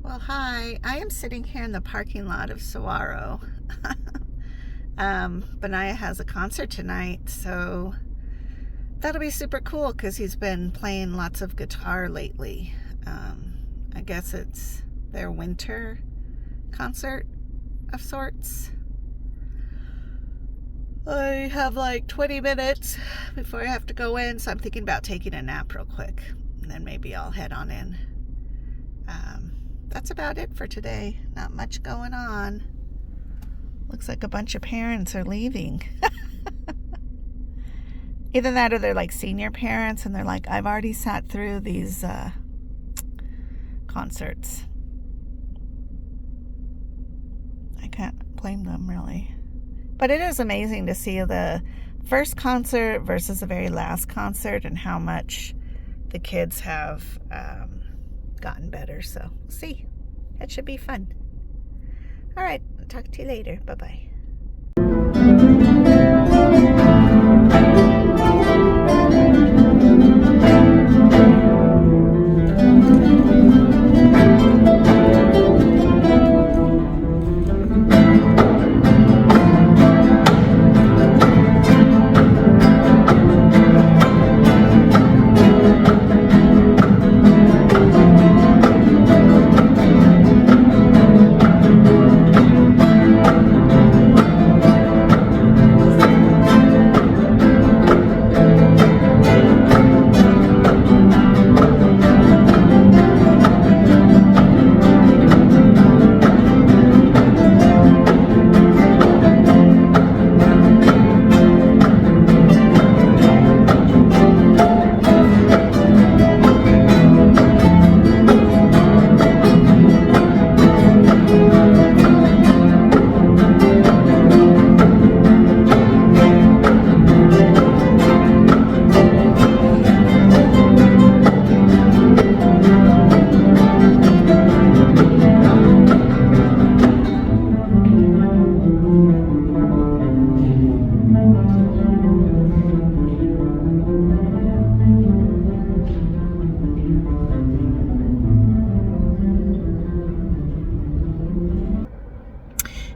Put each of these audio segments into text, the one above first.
Well, hi. I am sitting here in the parking lot of Saguaro. Benaya has a concert tonight, so that'll be super cool because he's been playing lots of guitar lately. I guess it's their winter concert of sorts. I have like 20 minutes before I have to go in, so I'm thinking about taking a nap real quick, and then maybe I'll head on in. That's about it for today. Not much going on. Looks like a bunch of parents are leaving. Either that or they're like senior parents and they're like, I've already sat through these concerts. I can't blame them really. But it is amazing to see the first concert versus the very last concert and how much the kids have gotten better. So we'll see. It should be fun. All right. I'll talk to you later. Bye-bye.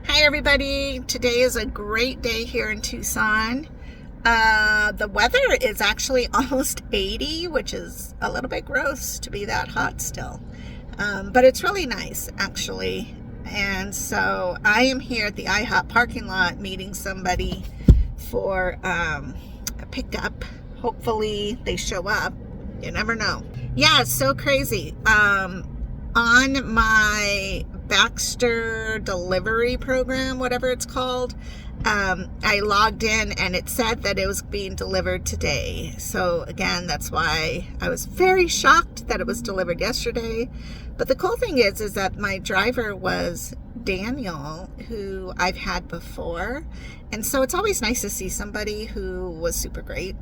Hi everybody, today is a great day here in Tucson. The weather is actually almost 80, which is a little bit gross to be that hot still. But it's really nice actually. And so I am here at the IHOP parking lot meeting somebody for a pickup. Hopefully they show up. You never know. Yeah, it's so crazy. On my Baxter delivery program, whatever it's called, I logged in and it said that it was being delivered today. So again, that's why I was very shocked that it was delivered yesterday. But the cool thing is that my driver was Daniel, who I've had before. And so it's always nice to see somebody who was super great.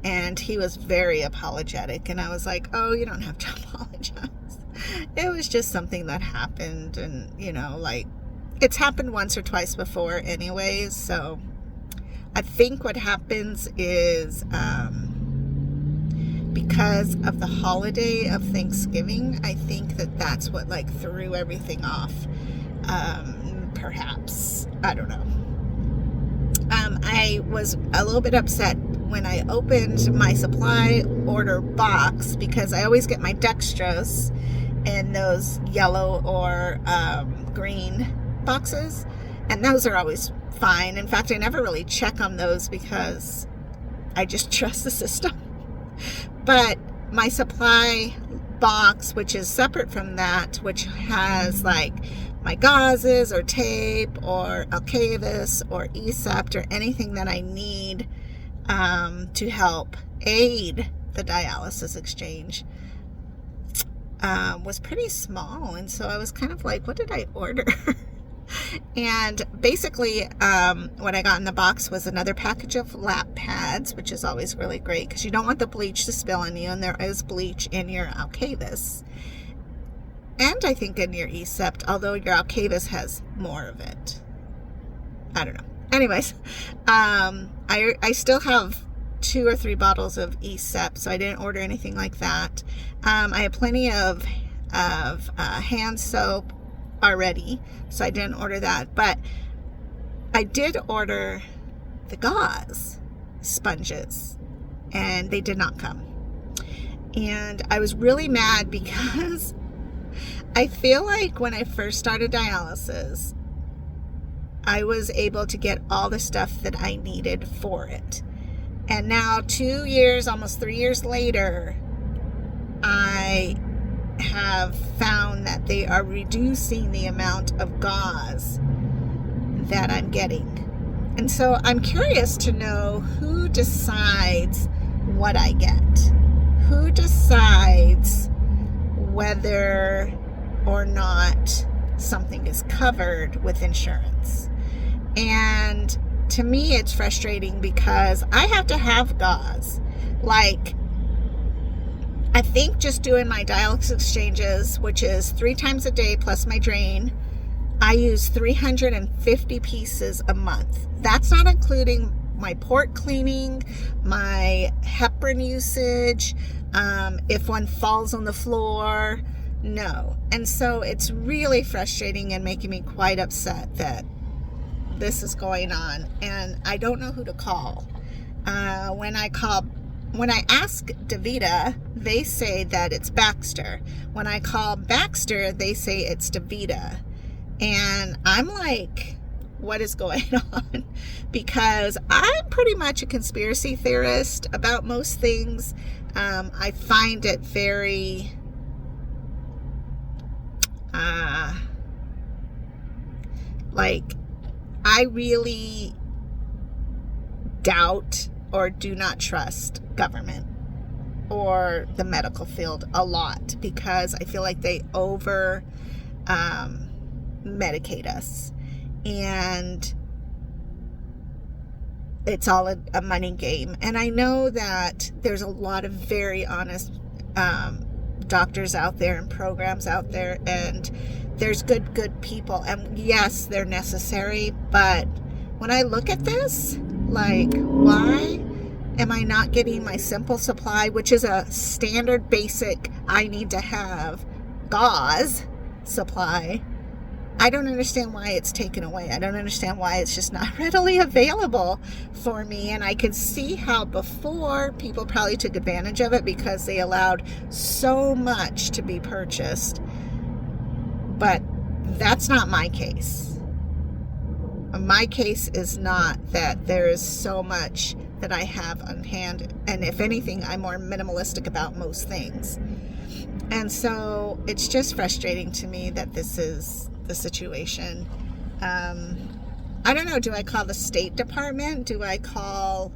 And he was very apologetic. And I was like, oh, you don't have to apologize. It was just something that happened, and you know, like, it's happened once or twice before anyways. So I think what happens is because of the holiday of Thanksgiving, I think that's what like threw everything off. Perhaps, I don't know. I was a little bit upset when I opened my supply order box because I always get my dextrose in those yellow or green boxes, and those are always fine. In fact, I never really check on those because I just trust the system. But my supply box, which is separate from that, which has like my gauzes or tape or Alcavis or Ecept or anything that I need to help aid the dialysis exchange, was pretty small. And so I was kind of like, what did I order? And basically what I got in the box was another package of lap pads, which is always really great because you don't want the bleach to spill on you, and there is bleach in your Alcavis and I think in your Ecept, although your Alcavis has more of it. I don't know. Anyways, I still have 2 or 3 bottles of Ecept, so I didn't order anything like that. I have plenty of of hand soap already, so I didn't order that. But I did order the gauze sponges, and they did not come. And I was really mad because I feel like when I first started dialysis, I was able to get all the stuff that I needed for it. And now 2 years, almost 3 years later, I have found that they are reducing the amount of gauze that I'm getting. And so I'm curious to know who decides what I get. Who decides whether or not something is covered with insurance? And to me, it's frustrating because I have to have gauze. Like, I think just doing my dialysis exchanges, which is 3 times a day plus my drain, I use 350 pieces a month. That's not including my port cleaning, my heparin usage, if one falls on the floor, no. And so it's really frustrating and making me quite upset that this is going on, and I don't know who to call. When I ask DaVita, they say that it's Baxter. When I call Baxter, they say it's DaVita. And I'm like, what is going on? Because I'm pretty much a conspiracy theorist about most things. I find it very I really doubt or do not trust government or the medical field a lot, because I feel like they over medicate us, and it's all a money game. And I know that there's a lot of very honest doctors out there and programs out there, and there's good people, and yes, they're necessary. But when I look at this, like, why am I not getting my simple supply, which is a standard basic I need to have gauze supply? I don't understand why it's taken away. I don't understand why it's just not readily available for me. And I can see how before people probably took advantage of it because they allowed so much to be purchased. But that's not my case. My case is not that there is so much that I have on hand. And if anything, I'm more minimalistic about most things. And so it's just frustrating to me that this is the situation. I don't know. Do I call the State Department? Do I call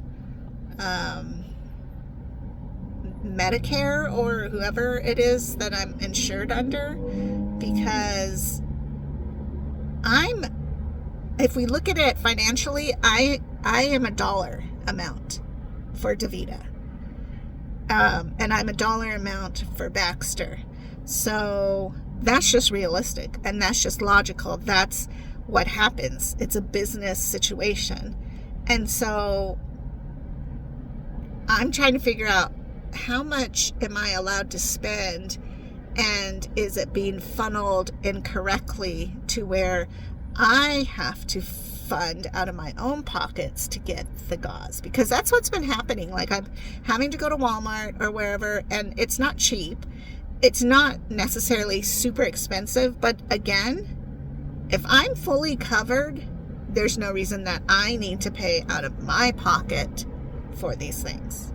Medicare or whoever it is that I'm insured under? Because if we look at it financially, I am $1 amount for DaVita. And I'm $1 amount for Baxter. So that's just realistic, and that's just logical. That's what happens. It's a business situation. And so I'm trying to figure out, how much am I allowed to spend, and is it being funneled incorrectly to where I have to fund out of my own pockets to get the gauze? Because that's what's been happening. Like, I'm having to go to Walmart or wherever, and it's not cheap. It's not necessarily super expensive, but again, if I'm fully covered, there's no reason that I need to pay out of my pocket for these things.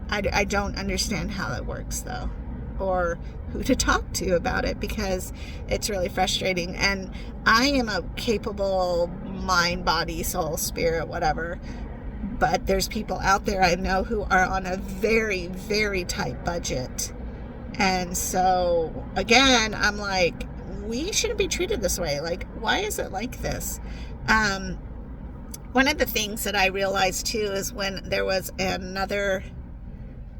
I don't understand how that works, though, or who to talk to about it, because it's really frustrating. And I am a capable mind, body, soul, spirit, whatever. But there's people out there I know who are on a very, very tight budget. And so, again, I'm like, we shouldn't be treated this way. Like, why is it like this? One of the things that I realized, too, is when there was another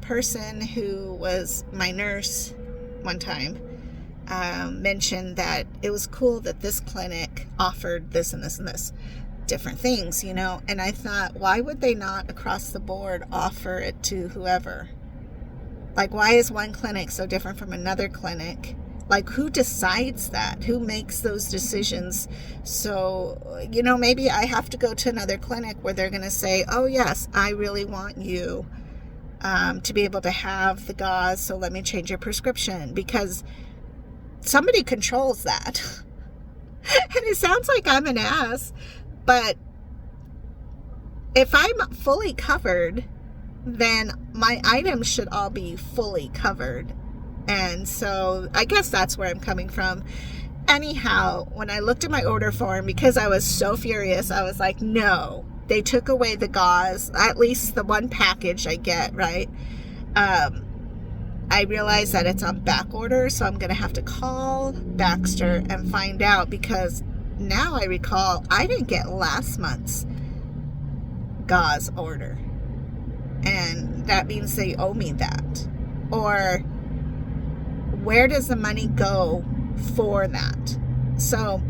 person who was my nurse one time, mentioned that it was cool that this clinic offered this and this and this. Different things, you know. And I thought, why would they not across the board offer it to whoever? Like, why is one clinic so different from another clinic? Like, who decides that? Who makes those decisions? So, you know, maybe I have to go to another clinic where they're going to say, oh, yes, I really want you to be able to have the gauze, so let me change your prescription, because somebody controls that. And it sounds like I'm an ass, but if I'm fully covered, then my items should all be fully covered. And so I guess that's where I'm coming from. Anyhow, when I looked at my order form, because I was so furious, I was like, no, they took away the gauze, at least the one package I get, right? I realized that it's on back order, so I'm going to have to call Baxter and find out, because now I recall I didn't get last month's gauze order. And that means they owe me that. Or where does the money go for that? So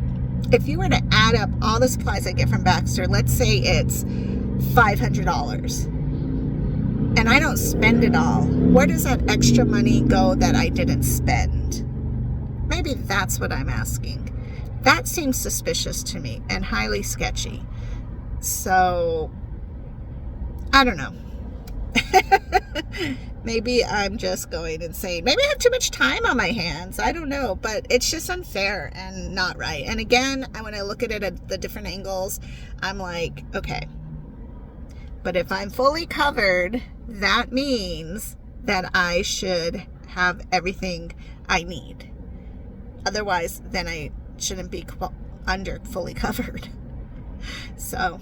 if you were to add up all the supplies I get from Baxter, let's say it's $500, and I don't spend it all, where does that extra money go that I didn't spend? Maybe that's what I'm asking. That seems suspicious to me and highly sketchy. So I don't know. Maybe I'm just going insane. Maybe I have too much time on my hands. I don't know, but it's just unfair and not right. And again, when I look at it at the different angles, I'm like, okay, but if I'm fully covered, that means that I should have everything I need. Otherwise, then I shouldn't be under fully covered. So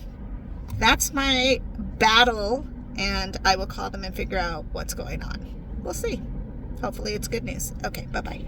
that's my battle. And I will call them and figure out what's going on. We'll see. Hopefully it's good news. Okay, bye-bye.